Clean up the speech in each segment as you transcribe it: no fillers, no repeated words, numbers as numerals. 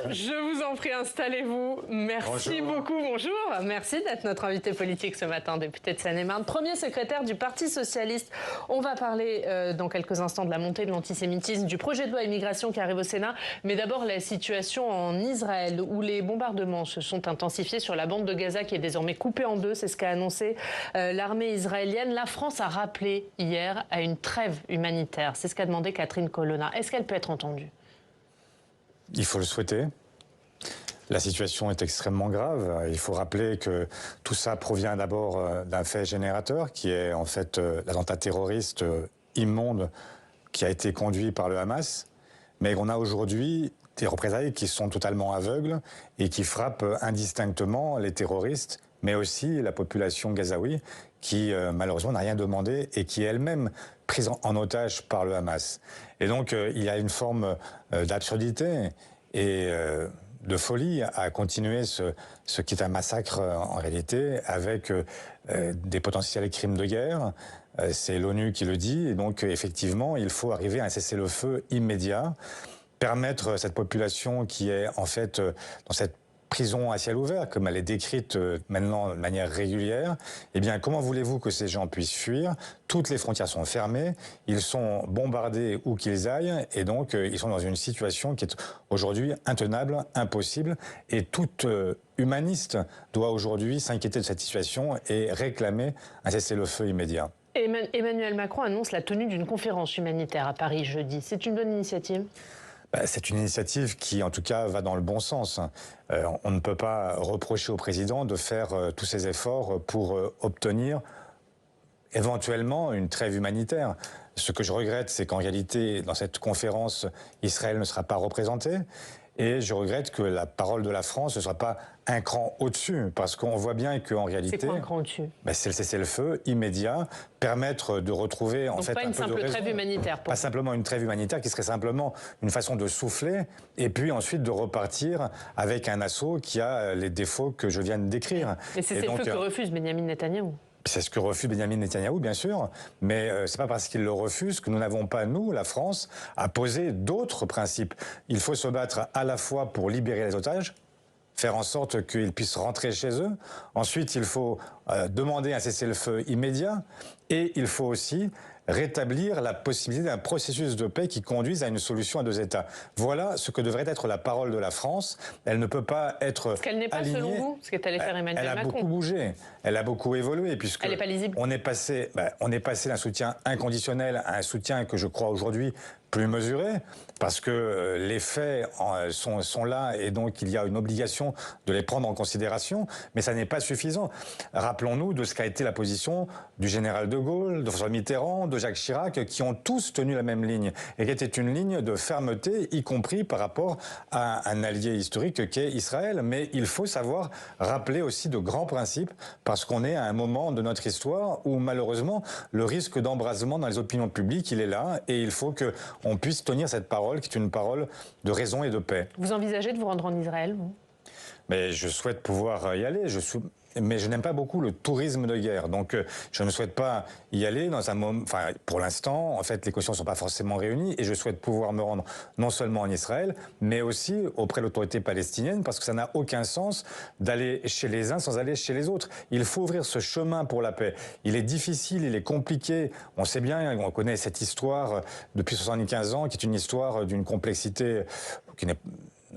Je vous en prie, installez-vous. Merci beaucoup, bonjour. Merci d'être notre invité politique ce matin, député de Seine-et-Marne, premier secrétaire du Parti socialiste. On va parler dans quelques instants de la montée de l'antisémitisme, du projet de loi immigration qui arrive au Sénat, mais d'abord la situation en Israël, où les bombardements se sont intensifiés sur la bande de Gaza qui est désormais coupée en deux. C'est ce qu'a annoncé l'armée israélienne. La France a rappelé hier à une trêve humanitaire. C'est ce qu'a demandé Catherine Colonna. Est-ce qu'elle peut être entendue ? Il faut le souhaiter. La situation est extrêmement grave. Il faut rappeler que tout ça provient d'abord d'un fait générateur qui est en fait l'attentat terroriste immonde qui a été conduit par le Hamas, mais on a aujourd'hui des représailles qui sont totalement aveugles et qui frappent indistinctement les terroristes, mais aussi la population gazaoui qui malheureusement n'a rien demandé et qui est elle-même prise en otage par le Hamas. Et donc il y a une forme d'absurdité et de folie à continuer ce qui est un massacre en réalité avec des potentiels crimes de guerre. C'est l'ONU qui le dit et donc effectivement il faut arriver à un cessez-le-feu immédiat, permettre à cette population qui est en fait dans cette prison à ciel ouvert, comme elle est décrite maintenant de manière régulière, eh bien, comment voulez-vous que ces gens puissent fuir? Toutes les frontières sont fermées, ils sont bombardés où qu'ils aillent, et donc ils sont dans une situation qui est aujourd'hui intenable, impossible, et toute humaniste doit aujourd'hui s'inquiéter de cette situation et réclamer un cessez-le-feu immédiat. Emmanuel Macron annonce la tenue d'une conférence humanitaire à Paris jeudi. C'est une bonne initiative ? C'est une initiative qui, en tout cas, va dans le bon sens. On ne peut pas reprocher au président de faire tous ces efforts pour obtenir éventuellement une trêve humanitaire. Ce que je regrette, c'est qu'en réalité, dans cette conférence, Israël ne sera pas représenté. Et je regrette que la parole de la France ne soit pas un cran au-dessus, parce qu'on voit bien qu'en réalité... C'est quoi un cran au-dessus ? C'est le cessez-le-feu immédiat, permettre de retrouver en donc fait pas un une peu de simple raison. Trêve humanitaire. Pas simplement une trêve humanitaire qui serait simplement une façon de souffler, et puis ensuite de repartir avec un assaut qui a les défauts que je viens de décrire. Mais c'est le feu que refuse Benyamin Netanyahou. C'est ce que refuse Benyamin Netanyahou, bien sûr, mais c'est pas parce qu'il le refuse que nous n'avons pas, nous, la France, à poser d'autres principes. Il faut se battre à la fois pour libérer les otages, faire en sorte qu'ils puissent rentrer chez eux. Ensuite, il faut demander un cessez-le-feu immédiat, et il faut aussi rétablir la possibilité d'un processus de paix qui conduise à une solution à deux États. Voilà ce que devrait être la parole de la France. Elle ne peut pas être Parce qu'elle n'est pas, alignée. Selon vous, ce qu'est allé faire Emmanuel Macron. Elle a beaucoup bougé, elle a beaucoup évolué, puisque elle n'est pas lisible. On est passé d'un soutien inconditionnel à un soutien que je crois aujourd'hui plus mesuré, parce que les faits sont là et donc il y a une obligation de les prendre en considération, mais ça n'est pas suffisant. Rappelons-nous de ce qu'a été la position du général de Gaulle, de François Mitterrand, de Jacques Chirac, qui ont tous tenu la même ligne, et qui était une ligne de fermeté, y compris par rapport à un allié historique qu'est Israël. Mais il faut savoir rappeler aussi de grands principes, parce qu'on est à un moment de notre histoire où malheureusement le risque d'embrasement dans les opinions publiques, il est là, et il faut qu'on puisse tenir cette parole, qui est une parole de raison et de paix. Vous envisagez de vous rendre en Israël, vous ? Mais je souhaite pouvoir y aller. Mais je n'aime pas beaucoup le tourisme de guerre. Donc, je ne souhaite pas y aller dans un moment... Enfin, pour l'instant, en fait, les conditions ne sont pas forcément réunies et je souhaite pouvoir me rendre non seulement en Israël, mais aussi auprès de l'autorité palestinienne, parce que ça n'a aucun sens d'aller chez les uns sans aller chez les autres. Il faut ouvrir ce chemin pour la paix. Il est difficile, il est compliqué. On sait bien, on connaît cette histoire depuis 75 ans, qui est une histoire d'une complexité qui n'est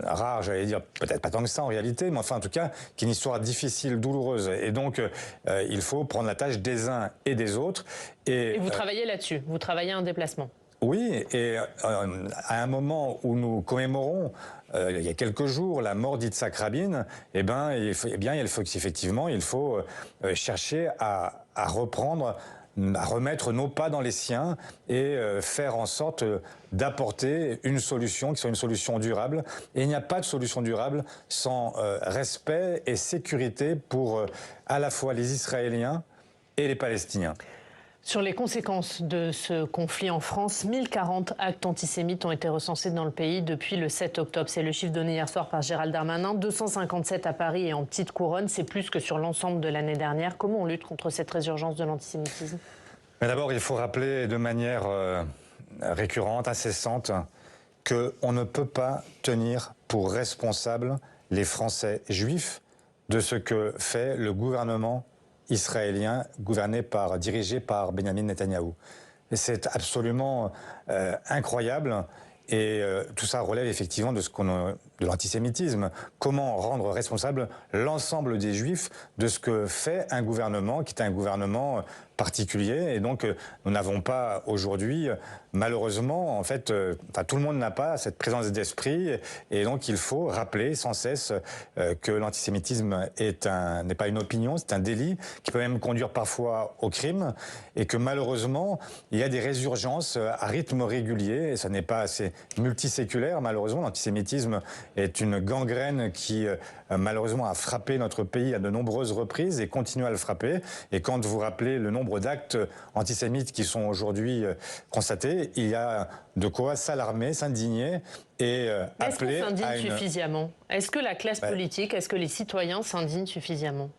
rare, j'allais dire, peut-être pas tant que ça en réalité, mais enfin en tout cas, qui est une histoire difficile, douloureuse. Et donc, il faut prendre la tâche des uns et des autres. Et vous travaillez là-dessus, vous travaillez en déplacement. Oui, et à un moment où nous commémorons, il y a quelques jours, la mort d'Yitzhak Rabin, il faut effectivement, il faut chercher à reprendre, à remettre nos pas dans les siens et faire en sorte d'apporter une solution qui soit une solution durable. Et il n'y a pas de solution durable sans respect et sécurité pour à la fois les Israéliens et les Palestiniens. Sur les conséquences de ce conflit en France, 1040 actes antisémites ont été recensés dans le pays depuis le 7 octobre. C'est le chiffre donné hier soir par Gérald Darmanin. 257 à Paris et en petite couronne, c'est plus que sur l'ensemble de l'année dernière. Comment on lutte contre cette résurgence de l'antisémitisme ? D'abord, il faut rappeler de manière récurrente, incessante, qu'on ne peut pas tenir pour responsables les Français juifs de ce que fait le gouvernement israélien dirigé par Benjamin Netanyahou. C'est absolument incroyable. Et tout ça relève effectivement de l'antisémitisme. Comment rendre responsable l'ensemble des Juifs de ce que fait un gouvernement qui est un gouvernement particulier. Et donc, nous n'avons pas aujourd'hui, malheureusement, en fait, tout le monde n'a pas cette présence d'esprit. Et donc, il faut rappeler sans cesse que l'antisémitisme n'est pas une opinion, c'est un délit qui peut même conduire parfois au crime. Et que malheureusement, il y a des résurgences à rythme régulier. Et ça n'est pas assez multiséculaire, malheureusement. L'antisémitisme est une gangrène qui, malheureusement, a frappé notre pays à de nombreuses reprises et continue à le frapper. Et quand vous rappelez le nombre d'actes antisémites qui sont aujourd'hui constatés, il y a de quoi s'alarmer, s'indigner et appeler Est-ce qu'on s'indigne suffisamment? Est-ce que la classe politique, est-ce que les citoyens s'indignent suffisamment?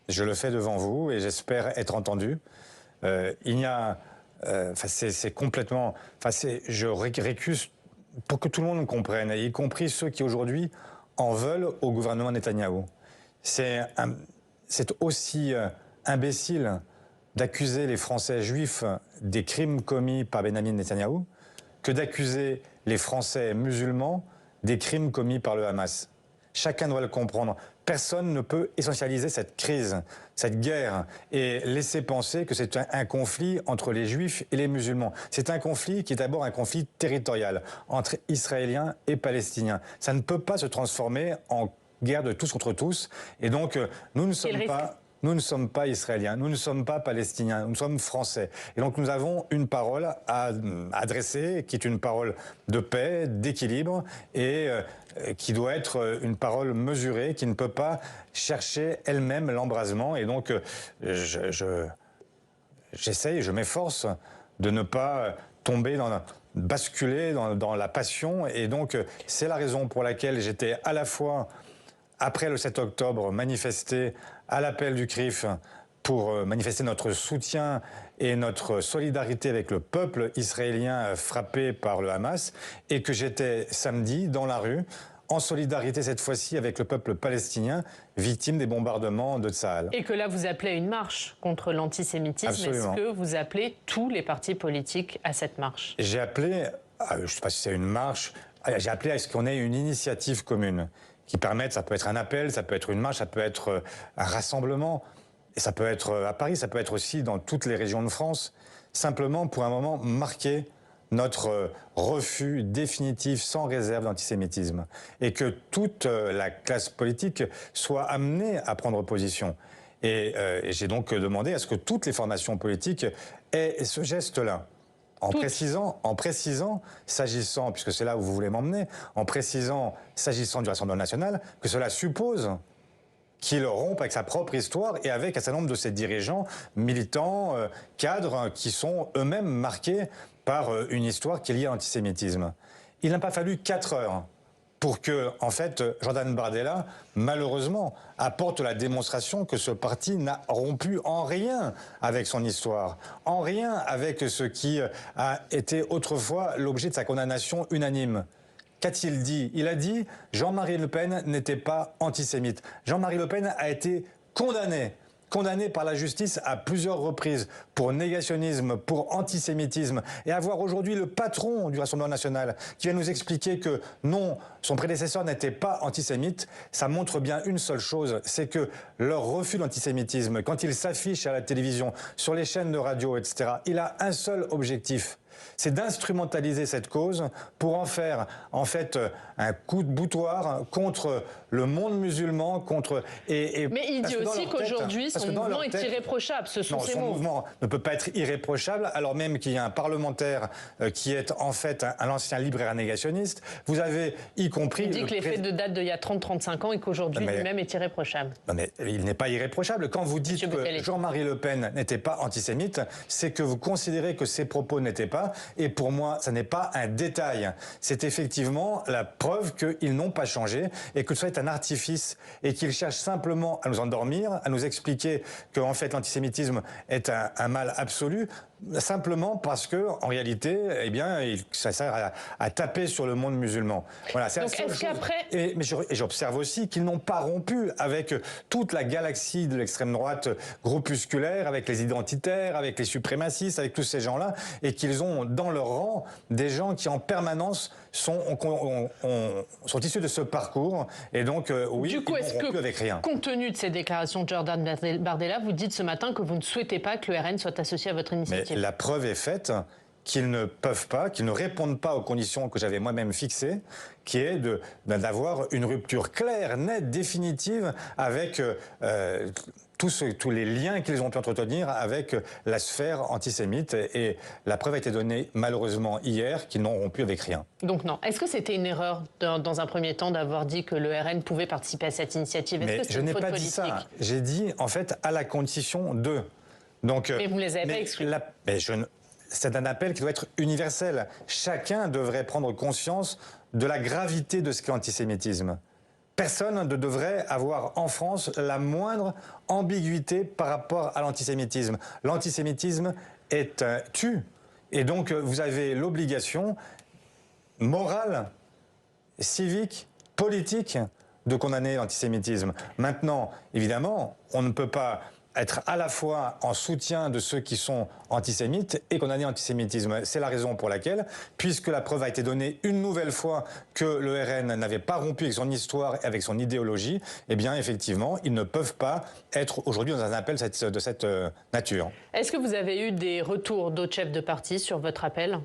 Je le fais devant vous et j'espère être entendu. Il y a... c'est complètement... je récuse pour que tout le monde comprenne, y compris ceux qui aujourd'hui en veulent au gouvernement Netanyahou. C'est aussi imbécile d'accuser les Français juifs des crimes commis par Benjamin Netanyahou que d'accuser les Français musulmans des crimes commis par le Hamas. Chacun doit le comprendre. Personne ne peut essentialiser cette crise, cette guerre, et laisser penser que c'est un conflit entre les Juifs et les musulmans. C'est un conflit qui est d'abord un conflit territorial entre Israéliens et Palestiniens. Ça ne peut pas se transformer en guerre de tous contre tous. Et donc, nous ne sommes pas israéliens, nous ne sommes pas palestiniens, nous sommes français. Et donc nous avons une parole à adresser, qui est une parole de paix, d'équilibre, et qui doit être une parole mesurée, qui ne peut pas chercher elle-même l'embrasement. Et donc j'essaye, je m'efforce de ne pas basculer dans la passion. Et donc c'est la raison pour laquelle j'étais à la fois, après le 7 octobre, manifesté à l'appel du CRIF pour manifester notre soutien et notre solidarité avec le peuple israélien frappé par le Hamas, et que j'étais samedi dans la rue, en solidarité cette fois-ci avec le peuple palestinien, victime des bombardements de Tsahal. Et que là, vous appelez à une marche contre l'antisémitisme. Est-ce que vous appelez tous les partis politiques à cette marche? J'ai appelé, je ne sais pas si c'est une marche, j'ai appelé à ce qu'on ait une initiative commune qui permettent, ça peut être un appel, ça peut être une marche, ça peut être un rassemblement, et ça peut être à Paris, ça peut être aussi dans toutes les régions de France, simplement pour un moment marquer notre refus définitif, sans réserve d'antisémitisme, et que toute la classe politique soit amenée à prendre position. Et j'ai donc demandé à ce que toutes les formations politiques aient ce geste-là. En précisant, s'agissant, puisque c'est là où vous voulez m'emmener, en précisant, s'agissant du Rassemblement national, que cela suppose qu'il rompe avec sa propre histoire et avec un certain nombre de ses dirigeants, militants, cadres, qui sont eux-mêmes marqués par une histoire qui est liée à l'antisémitisme. Il n'a pas fallu 4 heures pour que, en fait, Jordan Bardella, malheureusement, apporte la démonstration que ce parti n'a rompu en rien avec son histoire, en rien avec ce qui a été autrefois l'objet de sa condamnation unanime. Qu'a-t-il dit? Il a dit « Jean-Marie Le Pen n'était pas antisémite ». Jean-Marie Le Pen a été condamné par la justice à plusieurs reprises pour négationnisme, pour antisémitisme, et avoir aujourd'hui le patron du Rassemblement national qui vient nous expliquer que non, son prédécesseur n'était pas antisémite, ça montre bien une seule chose, c'est que leur refus d'antisémitisme, quand il s'affiche à la télévision, sur les chaînes de radio, etc., il a un seul objectif, c'est d'instrumentaliser cette cause pour en faire, en fait, un coup de boutoir contre le monde musulman, contre... Mais il dit aussi qu'aujourd'hui, son mouvement est irréprochable, ce sont ses mots. Son mouvement ne peut pas être irréprochable, alors même qu'il y a un parlementaire qui est en fait un ancien libraire négationniste. Vous avez, y compris... Il dit que les faits de date d'il y a 30-35 ans et qu'aujourd'hui lui-même est irréprochable. Non mais il n'est pas irréprochable. Quand vous dites que Jean-Marie Le Pen n'était pas antisémite, c'est que vous considérez que ses propos n'étaient pas. Et pour moi, ça n'est pas un détail. C'est effectivement la preuve qu'ils n'ont pas changé et que ce soit un artifice et qu'ils cherchent simplement à nous endormir, à nous expliquer que en fait l'antisémitisme est un mal absolu. simplement parce que, en réalité, eh bien, ça sert à taper sur le monde musulman. Voilà, c'est donc est-ce qu'après... Et j'observe aussi qu'ils n'ont pas rompu avec toute la galaxie de l'extrême droite groupusculaire, avec les identitaires, avec les suprémacistes, avec tous ces gens-là, et qu'ils ont dans leur rang des gens qui en permanence sont issus de ce parcours. Et donc, oui, du coup, ils n'ont rompu avec rien. Compte tenu de ces déclarations de Jordan Bardella, vous dites ce matin que vous ne souhaitez pas que le RN soit associé à votre initiative. Mais la preuve est faite qu'ils ne peuvent pas, qu'ils ne répondent pas aux conditions que j'avais moi-même fixées, qui est d'avoir une rupture claire, nette, définitive avec tous les liens qu'ils ont pu entretenir avec la sphère antisémite. Et la preuve a été donnée malheureusement hier qu'ils n'ont rompu avec rien. Donc non. Est-ce que c'était une erreur dans un premier temps d'avoir dit que le RN pouvait participer à cette initiative? Mais je n'ai pas dit ça. J'ai dit en fait à la condition de... Donc, mais vous ne les avez pas exclus. C'est un appel qui doit être universel. Chacun devrait prendre conscience de la gravité de ce qu'est l'antisémitisme. Personne ne devrait avoir en France la moindre ambiguïté par rapport à l'antisémitisme. L'antisémitisme tue. Et donc, vous avez l'obligation morale, civique, politique de condamner l'antisémitisme. Maintenant, évidemment, on ne peut pas être à la fois en soutien de ceux qui sont antisémites et condamner l'antisémitisme. C'est la raison pour laquelle, puisque la preuve a été donnée une nouvelle fois que le RN n'avait pas rompu avec son histoire et avec son idéologie, eh bien effectivement, ils ne peuvent pas être aujourd'hui dans un appel de cette nature. Est-ce que vous avez eu des retours d'autres chefs de parti sur votre appel ?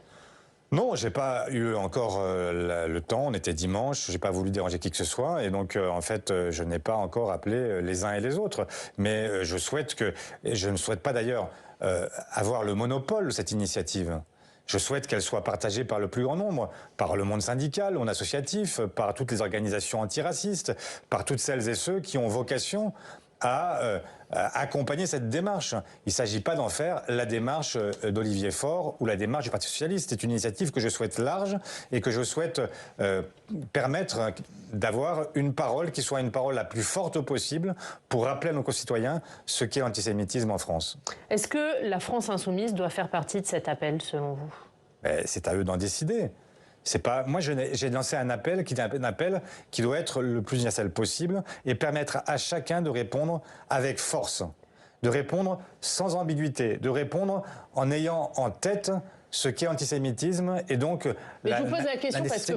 Non, j'ai pas eu encore le temps. On était dimanche. J'ai pas voulu déranger qui que ce soit, et donc en fait, je n'ai pas encore appelé les uns et les autres. Mais je souhaite et je ne souhaite pas d'ailleurs avoir le monopole de cette initiative. Je souhaite qu'elle soit partagée par le plus grand nombre, par le monde syndical, le monde associatif, par toutes les organisations antiracistes, par toutes celles et ceux qui ont vocation à accompagner cette démarche. Il ne s'agit pas d'en faire la démarche d'Olivier Faure ou la démarche du Parti socialiste. C'est une initiative que je souhaite large et que je souhaite permettre d'avoir une parole qui soit une parole la plus forte possible pour rappeler à nos concitoyens ce qu'est l'antisémitisme en France. Est-ce que la France insoumise doit faire partie de cet appel, selon vous ? C'est à eux d'en décider. C'est pas, moi, j'ai lancé un appel qui doit être le plus universel possible et permettre à chacun de répondre avec force, de répondre sans ambiguïté, de répondre en ayant en tête ce qu'est l'antisémitisme et donc... Mais je vous pose la question parce que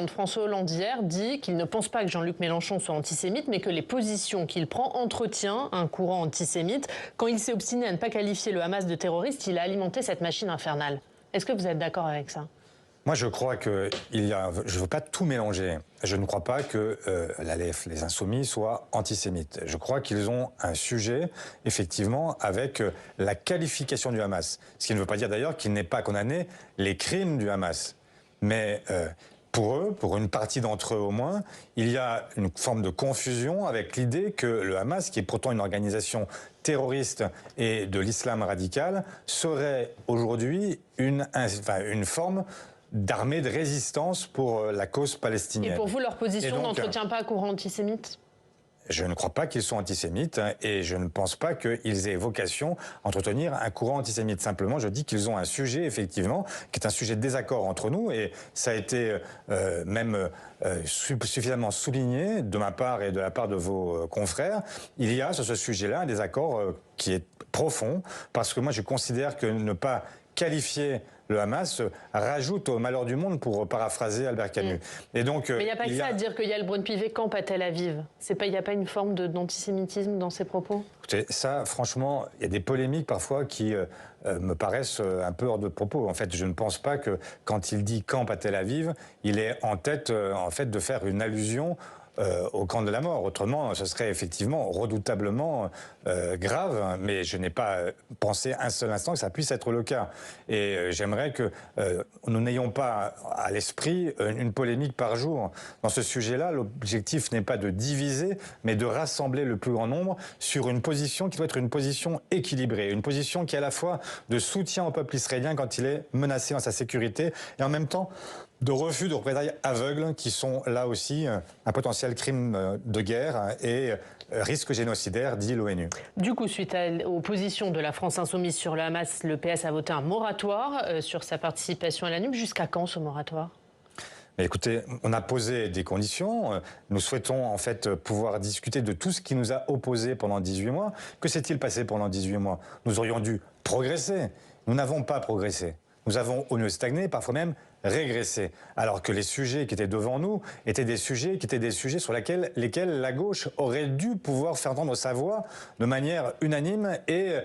François Hollande hier dit qu'il ne pense pas que Jean-Luc Mélenchon soit antisémite, mais que les positions qu'il prend entretiennent un courant antisémite. Quand il s'est obstiné à ne pas qualifier le Hamas de terroriste, il a alimenté cette machine infernale. Est-ce que vous êtes d'accord avec ça ? Moi, je crois que je ne veux pas tout mélanger. Je ne crois pas que les Insoumis soient antisémites. Je crois qu'ils ont un sujet, effectivement, avec la qualification du Hamas. Ce qui ne veut pas dire d'ailleurs qu'ils n'aient pas condamné les crimes du Hamas. Mais pour eux, pour une partie d'entre eux au moins, il y a une forme de confusion avec l'idée que le Hamas, qui est pourtant une organisation terroriste et de l'islam radical, serait aujourd'hui une forme d'armée de résistance pour la cause palestinienne. Et pour vous, leur position n'entretient pas un courant antisémite ? Je ne crois pas qu'ils soient antisémites et je ne pense pas qu'ils aient vocation à entretenir un courant antisémite. Simplement, je dis qu'ils ont un sujet, effectivement, qui est un sujet de désaccord entre nous et ça a été suffisamment souligné de ma part et de la part de vos confrères. Il y a sur ce sujet-là un désaccord qui est profond parce que moi, je considère que ne pas qualifier le Hamas rajoute au malheur du monde, pour paraphraser Albert Camus. Et donc, mais il n'y a pas que ça à dire qu'il y a le Braun-Pivet camp à Tel Aviv. Il n'y a pas une forme d'antisémitisme dans ces propos ? Écoutez, ça, franchement, il y a des polémiques parfois qui me paraissent un peu hors de propos. En fait, je ne pense pas que quand il dit camp à Tel Aviv, il ait en tête en fait, de faire une allusion au camp de la mort. Autrement, ce serait effectivement redoutablement grave, mais je n'ai pas pensé un seul instant que ça puisse être le cas. Et j'aimerais que nous n'ayons pas à l'esprit une polémique par jour. Dans ce sujet-là, l'objectif n'est pas de diviser, mais de rassembler le plus grand nombre sur une position qui doit être une position équilibrée, une position qui est à la fois de soutien au peuple israélien quand il est menacé dans sa sécurité, et en même temps de refus de représailles aveugles qui sont là aussi un potentiel crime de guerre et risque génocidaire, dit l'ONU. Du coup, suite aux positions de la France insoumise sur le Hamas, le PS a voté un moratoire sur sa participation à la NUP. Jusqu'à quand ce moratoire ? Mais écoutez, on a posé des conditions. Nous souhaitons en fait pouvoir discuter de tout ce qui nous a opposés pendant 18 mois. Que s'est-il passé pendant 18 mois? Nous aurions dû progresser. Nous n'avons pas progressé. Nous avons au lieu stagné, parfois même régressé. Alors que les sujets qui étaient devant nous étaient des sujets sur lesquels la gauche aurait dû pouvoir faire entendre sa voix de manière unanime et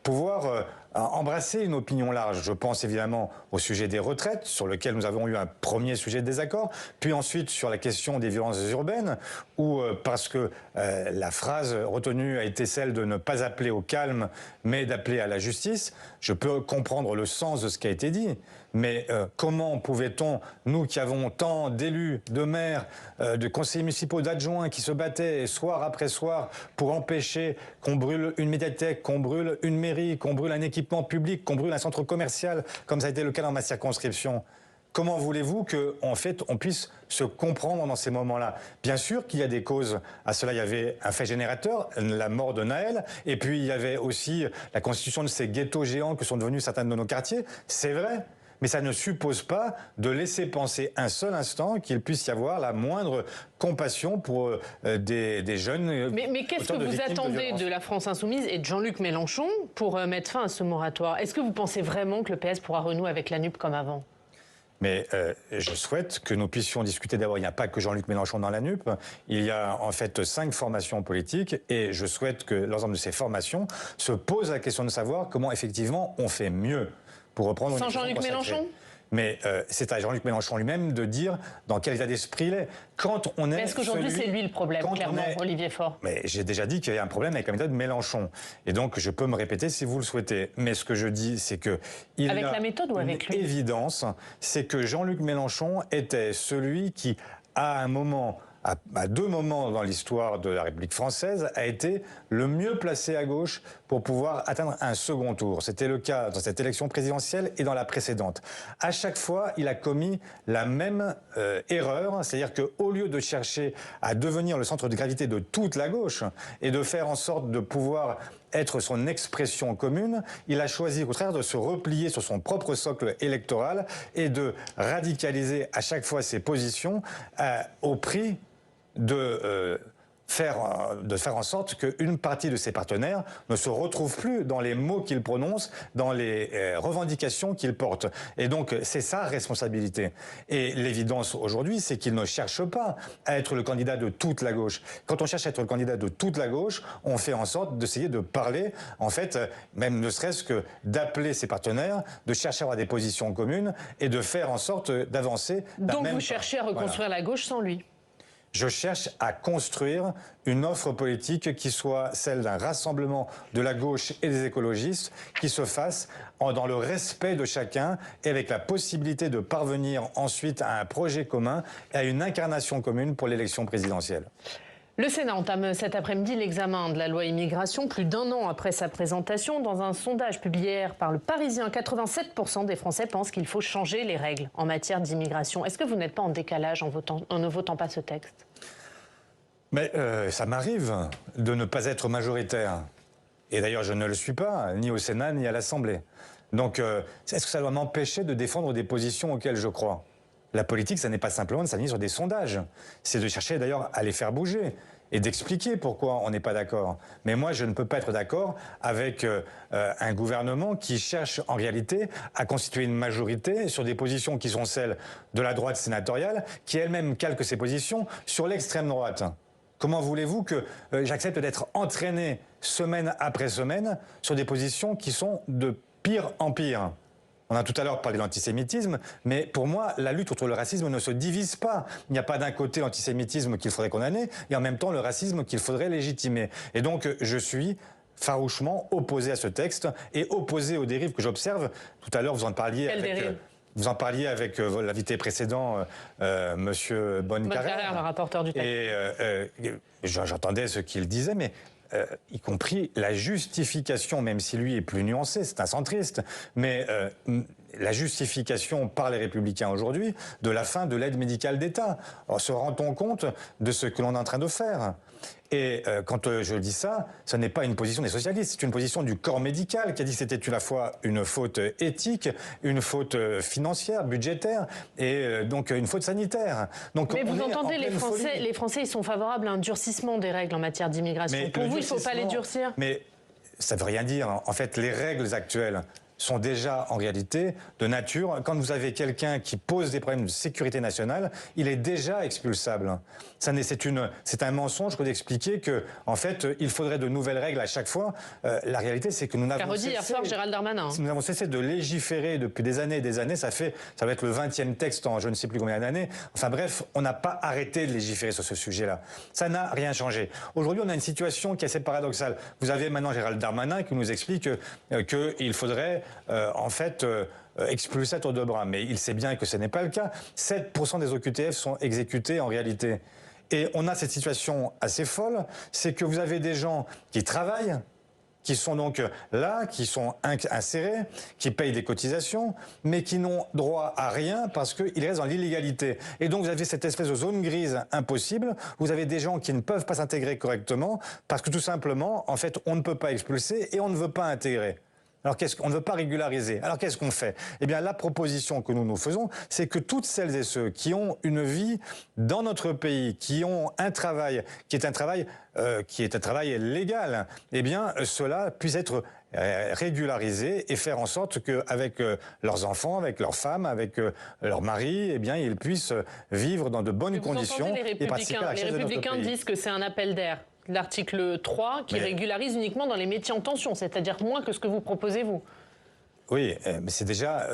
pouvoir embrasser une opinion large. Je pense évidemment au sujet des retraites, sur lequel nous avons eu un premier sujet de désaccord, puis ensuite sur la question des violences urbaines, où parce que la phrase retenue a été celle de ne pas appeler au calme, mais d'appeler à la justice. Je peux comprendre le sens de ce qui a été dit, mais comment pouvait-on, nous qui avons tant d'élus, de maires, de conseillers municipaux, d'adjoints qui se battaient soir après soir pour empêcher qu'on brûle une médiathèque, qu'on brûle une mairie, qu'on brûle un équipement public, qu'on brûle un centre commercial, comme ça a été le cas dans ma circonscription? Comment voulez-vous qu'en fait, on puisse se comprendre dans ces moments-là? Bien sûr qu'il y a des causes. À cela, il y avait un fait générateur, la mort de Naël, et puis il y avait aussi la constitution de ces ghettos géants que sont devenus certains de nos quartiers. C'est vrai. Mais ça ne suppose pas de laisser penser un seul instant qu'il puisse y avoir la moindre compassion pour des jeunes. Mais qu'est-ce que vous attendez de la France insoumise et de Jean-Luc Mélenchon pour mettre fin à ce moratoire? Est-ce que vous pensez vraiment que le PS pourra renouer avec la NUP comme avant? Mais je souhaite que nous puissions discuter. D'abord, il n'y a pas que Jean-Luc Mélenchon dans la NUP. Il y a en fait 5 formations politiques et je souhaite que l'ensemble de ces formations se posent la question de savoir comment effectivement on fait mieux. Pour reprendre sans Jean-Luc Mélenchon? Mais c'est à Jean-Luc Mélenchon lui-même de dire dans quel état d'esprit il est. Quand on est. Mais est-ce qu'aujourd'hui c'est lui le problème, clairement, Olivier Faure? Mais j'ai déjà dit qu'il y avait un problème avec la méthode Mélenchon. Et donc je peux me répéter si vous le souhaitez. Mais ce que je dis, c'est que il avec y a la méthode ou avec lui? Évidence, c'est que Jean-Luc Mélenchon était celui qui, à un moment, à 2 moments dans l'histoire de la République française, a été le mieux placé à gauche pour pouvoir atteindre un second tour. C'était le cas dans cette élection présidentielle et dans la précédente. À chaque fois, il a commis la même erreur, c'est-à-dire qu'au lieu de chercher à devenir le centre de gravité de toute la gauche et de faire en sorte de pouvoir être son expression commune, il a choisi au contraire de se replier sur son propre socle électoral et de radicaliser à chaque fois ses positions au prix de faire en sorte qu'une partie de ses partenaires ne se retrouve plus dans les mots qu'il prononce, dans les revendications qu'il porte. Et donc, c'est sa responsabilité. Et l'évidence aujourd'hui, c'est qu'il ne cherche pas à être le candidat de toute la gauche. Quand on cherche à être le candidat de toute la gauche, on fait en sorte d'essayer de parler, en fait, même ne serait-ce que d'appeler ses partenaires, de chercher à avoir des positions communes et de faire en sorte d'avancer. Donc vous cherchez à reconstruire la gauche sans lui? Je cherche à construire une offre politique qui soit celle d'un rassemblement de la gauche et des écologistes, qui se fasse dans le respect de chacun et avec la possibilité de parvenir ensuite à un projet commun et à une incarnation commune pour l'élection présidentielle. Le Sénat entame cet après-midi l'examen de la loi immigration, plus d'1 an après sa présentation. Dans un sondage publié hier par Le Parisien, 87% des Français pensent qu'il faut changer les règles en matière d'immigration. Est-ce que vous n'êtes pas en décalage en ne votant pas ce texte? Mais ça m'arrive de ne pas être majoritaire. Et d'ailleurs, je ne le suis pas, ni au Sénat, ni à l'Assemblée. Donc, est-ce que ça doit m'empêcher de défendre des positions auxquelles je crois? La politique, ça n'est pas simplement de s'aligner sur des sondages. C'est de chercher d'ailleurs à les faire bouger et d'expliquer pourquoi on n'est pas d'accord. Mais moi, je ne peux pas être d'accord avec un gouvernement qui cherche en réalité à constituer une majorité sur des positions qui sont celles de la droite sénatoriale, qui elle-même calque ses positions sur l'extrême droite. Comment voulez-vous que j'accepte d'être entraîné semaine après semaine sur des positions qui sont de pire en pire? On a tout à l'heure parlé de l'antisémitisme, mais pour moi, la lutte contre le racisme ne se divise pas. Il n'y a pas d'un côté l'antisémitisme qu'il faudrait condamner, et en même temps le racisme qu'il faudrait légitimer. Et donc, je suis farouchement opposé à ce texte, et opposé aux dérives que j'observe. Tout à l'heure, vous en parliez avec l'invité précédent, Monsieur Bonnecarrère, le rapporteur du texte. Et j'entendais ce qu'il disait, mais y compris la justification, même si lui est plus nuancé, c'est un centriste, mais la justification par les Républicains aujourd'hui de la fin de l'aide médicale d'État. Se rend-on compte de ce que l'on est en train de faire ? Et quand je dis ça, ce n'est pas une position des socialistes, c'est une position du corps médical qui a dit que c'était à la fois une faute éthique, une faute financière, budgétaire, et donc une faute sanitaire. Donc, mais vous entendez, les Français, ils sont favorables à un durcissement des règles en matière d'immigration. Pour vous, il ne faut pas les durcir? Mais ça ne veut rien dire. En fait, les règles actuelles sont déjà en réalité de nature. Quand vous avez quelqu'un qui pose des problèmes de sécurité nationale, il est déjà expulsable. C'est un mensonge que d'expliquer que, en fait, il faudrait de nouvelles règles à chaque fois. La réalité, c'est que nous n'avons hier soir, Gérald Darmanin. Nous avons cessé de légiférer depuis des années et des années. Ça va être le 20e texte en je ne sais plus combien d'années. Enfin bref, on n'a pas arrêté de légiférer sur ce sujet-là. Ça n'a rien changé. Aujourd'hui, on a une situation qui est assez paradoxale. Vous avez maintenant Gérald Darmanin qui nous explique qu'il faudrait expulser à tour de bras. Mais il sait bien que ce n'est pas le cas. 7% des OQTF sont exécutés en réalité. Et on a cette situation assez folle, c'est que vous avez des gens qui travaillent, qui sont donc là, qui sont insérés, qui payent des cotisations, mais qui n'ont droit à rien parce qu'ils restent dans l'illégalité. Et donc vous avez cette espèce de zone grise impossible, vous avez des gens qui ne peuvent pas s'intégrer correctement parce que tout simplement, en fait, on ne peut pas expulser et on ne veut pas intégrer. Alors on ne veut pas régulariser. Alors qu'est-ce qu'on fait? Eh bien la proposition que nous faisons, c'est que toutes celles et ceux qui ont une vie dans notre pays, qui ont un travail, qui est un travail légal, eh bien cela puisse être régularisés et faire en sorte qu'avec leurs enfants, avec leurs femmes, avec leurs maris, eh bien ils puissent vivre dans de bonnes conditions et participer à la richesse de notre pays. Les Républicains disent que c'est un appel d'air. L'article 3 qui régularise uniquement dans les métiers en tension, c'est-à-dire moins que ce que vous proposez, vous. Oui, mais c'est déjà,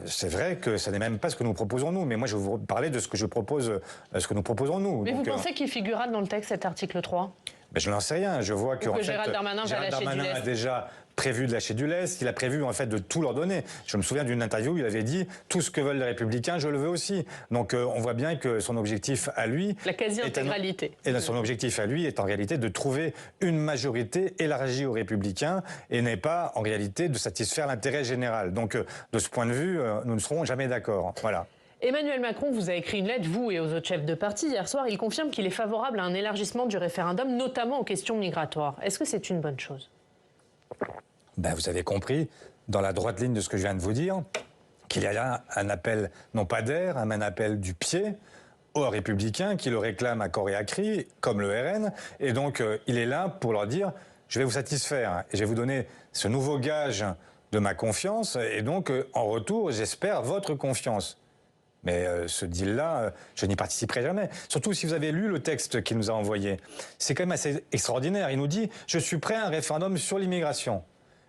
c'est vrai que ça n'est même pas ce que nous proposons nous, mais moi je vais vous parler de ce que je propose, ce que nous proposons nous. Mais donc, vous pensez qu'il figurera dans le texte cet article 3 ? Ben, je n'en sais rien, je vois que Gérald Darmanin a déjà prévu de lâcher du lest, il a prévu en fait de tout leur donner. Je me souviens d'une interview où il avait dit tout ce que veulent les Républicains, je le veux aussi. Donc on voit bien que son objectif à lui, la quasi-intégralité, son objectif à lui est en réalité de trouver une majorité élargie aux Républicains et n'est pas en réalité de satisfaire l'intérêt général. Donc de ce point de vue, nous ne serons jamais d'accord. Voilà. Emmanuel Macron vous a écrit une lettre, vous et aux autres chefs de parti, hier soir. Il confirme qu'il est favorable à un élargissement du référendum, notamment aux questions migratoires. Est-ce que c'est une bonne chose ? Ben, vous avez compris, dans la droite ligne de ce que je viens de vous dire, qu'il y a là un appel, non pas d'air, mais un appel du pied aux Républicains qui le réclament à corps et à cri, comme le RN. Et donc, il est là pour leur dire, je vais vous satisfaire et je vais vous donner ce nouveau gage de ma confiance. Et donc, en retour, j'espère votre confiance. Mais ce deal-là, je n'y participerai jamais. Surtout si vous avez lu le texte qu'il nous a envoyé. C'est quand même assez extraordinaire. Il nous dit « Je suis prêt à un référendum sur l'immigration ».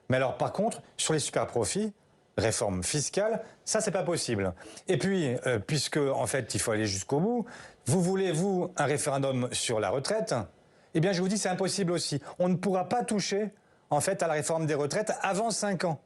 Mais alors, par contre, sur les super-profits, réforme fiscale, ça, c'est pas possible. Et puis, puisque, en fait, il faut aller jusqu'au bout, vous voulez, vous, un référendum sur la retraite? Eh bien, je vous dis, c'est impossible aussi. On ne pourra pas toucher, en fait, à la réforme des retraites avant 5 ans.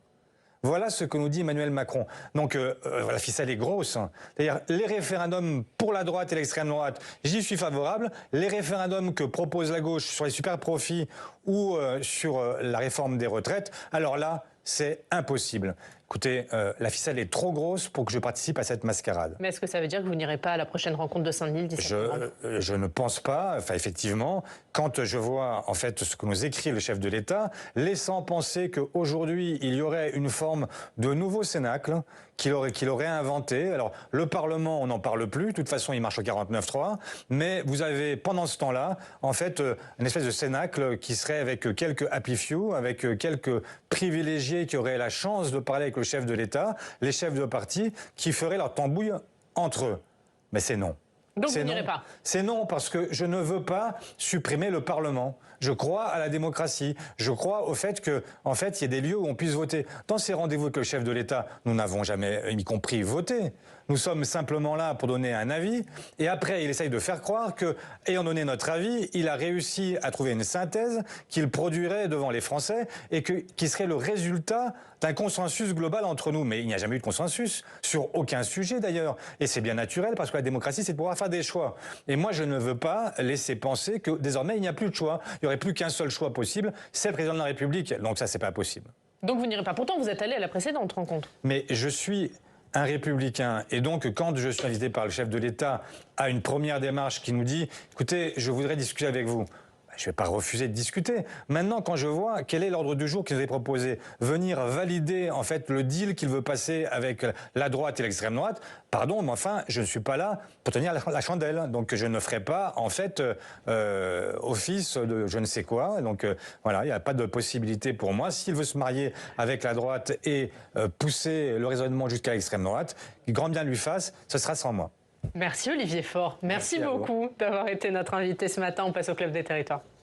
Voilà ce que nous dit Emmanuel Macron. Donc la ficelle est grosse. C'est-à-dire les référendums pour la droite et l'extrême droite, j'y suis favorable. Les référendums que propose la gauche sur les super-profits ou sur la réforme des retraites, alors là, c'est impossible. Écoutez, la ficelle est trop grosse pour que je participe à cette mascarade. Mais est-ce que ça veut dire que vous n'irez pas à la prochaine rencontre de Saint-Denis le 17 novembre ? Je ne pense pas. Enfin, effectivement, quand je vois en fait ce que nous écrit le chef de l'État, laissant penser qu'aujourd'hui, il y aurait une forme de nouveau cénacle qu'il aurait inventé. Alors, le Parlement, on n'en parle plus. De toute façon, il marche au 49.3. Mais vous avez, pendant ce temps-là, en fait, une espèce de cénacle qui serait avec quelques happy few, avec quelques privilégiés qui auraient la chance de parler avec le chef de l'État, les chefs de parti, qui feraient leur tambouille entre eux. Mais c'est non. Donc vous n'irez pas? C'est non, parce que je ne veux pas supprimer le Parlement. Je crois à la démocratie. Je crois au fait que, en fait, il y a des lieux où on puisse voter. Dans ces rendez-vous avec le chef de l'État, nous n'avons jamais, y compris, voté. Nous sommes simplement là pour donner un avis. Et après, il essaye de faire croire que, ayant donné notre avis, il a réussi à trouver une synthèse qu'il produirait devant les Français et qui serait le résultat d'un consensus global entre nous. Mais il n'y a jamais eu de consensus sur aucun sujet d'ailleurs. Et c'est bien naturel parce que la démocratie, c'est de pouvoir faire des choix. Et moi, je ne veux pas laisser penser que désormais, il n'y a plus de choix. Il y aurait plus qu'un seul choix possible, c'est le président de la République. Donc ça, c'est pas possible. Donc vous n'irez pas. Pourtant, vous êtes allé à la précédente rencontre. Mais je suis un républicain. Et donc, quand je suis invité par le chef de l'État à une première démarche qui nous dit « Écoutez, je voudrais discuter avec vous », je ne vais pas refuser de discuter. Maintenant, quand je vois quel est l'ordre du jour qu'il nous est proposé, venir valider en fait le deal qu'il veut passer avec la droite et l'extrême droite, pardon, mais enfin, je ne suis pas là pour tenir la chandelle. Donc, je ne ferai pas en fait office de je ne sais quoi. Donc, voilà, il n'y a pas de possibilité pour moi. S'il veut se marier avec la droite et pousser le raisonnement jusqu'à l'extrême droite, grand bien lui fasse, ce sera sans moi. Merci Olivier Faure. Merci beaucoup d'avoir été notre invité ce matin. On passe au Club des Territoires.